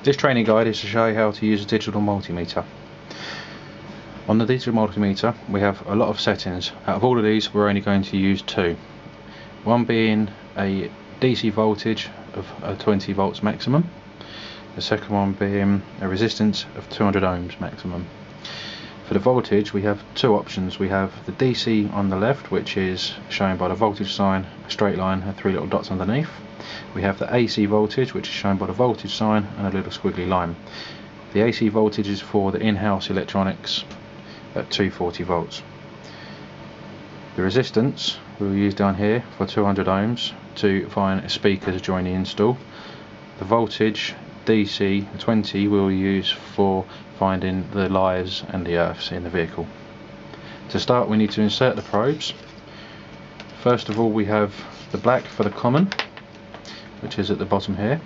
This training guide is to show you how to use a digital multimeter. On the digital multimeter we have a lot of settings. Out of all of these we're only going to use two. One being a DC voltage of 20 volts maximum. The second one being a resistance of 200 ohms maximum. For the voltage we have two options. We have the DC on the left, which is shown by the voltage sign, a straight line and three little dots underneath. We have the AC voltage, which is shown by the voltage sign and a little squiggly line. The AC voltage is for the in-house electronics at 240 volts. The resistance we will use down here for 200 ohms to find speakers during the install. The voltage DC 20 we will use for finding the lives and the earths in the vehicle. To start we need to insert the probes. First of all we have the black for the common, which is at the bottom here,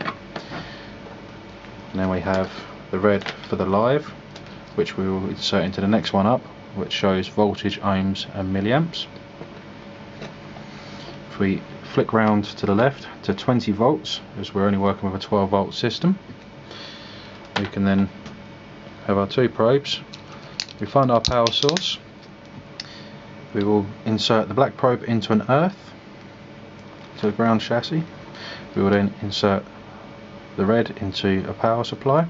and then we have the red for the live, which we will insert into the next one up, which shows voltage, ohms and milliamps. If we flick round to the left to 20 volts, as we're only working with a 12 volt system, we can then have our two probes. We find our power source. We will insert the black probe into an earth, to the ground chassis. We will then insert the red into a power supply,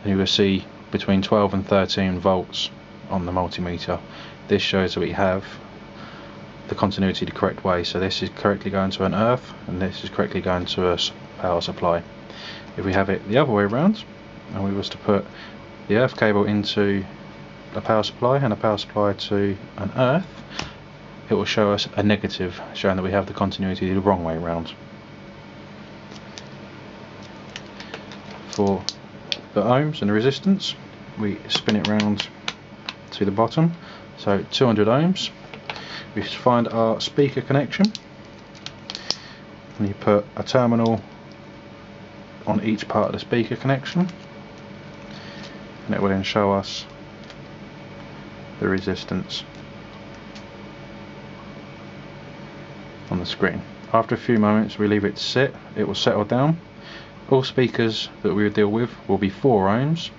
and you will see between 12 and 13 volts on the multimeter. This shows that we have the continuity the correct way, so this is correctly going to an earth and this is correctly going to a power supply. If we have it the other way around and we was to put the earth cable into a power supply and a power supply to an earth, it will show us a negative, showing that we have the continuity the wrong way around. For the ohms and the resistance, we spin it round to the bottom, so 200 ohms. We find our speaker connection, and you put a terminal on each part of the speaker connection, and it will then show us the resistance on the screen. After a few moments we leave it to sit, it will settle down. All speakers that we will deal with will be 4 ohms.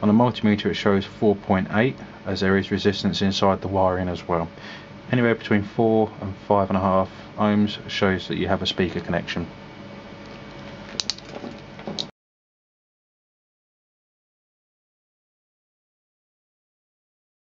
On the multimeter it shows 4.8, as there is resistance inside the wiring as well. Anywhere between 4 and 5.5 ohms shows that you have a speaker connection.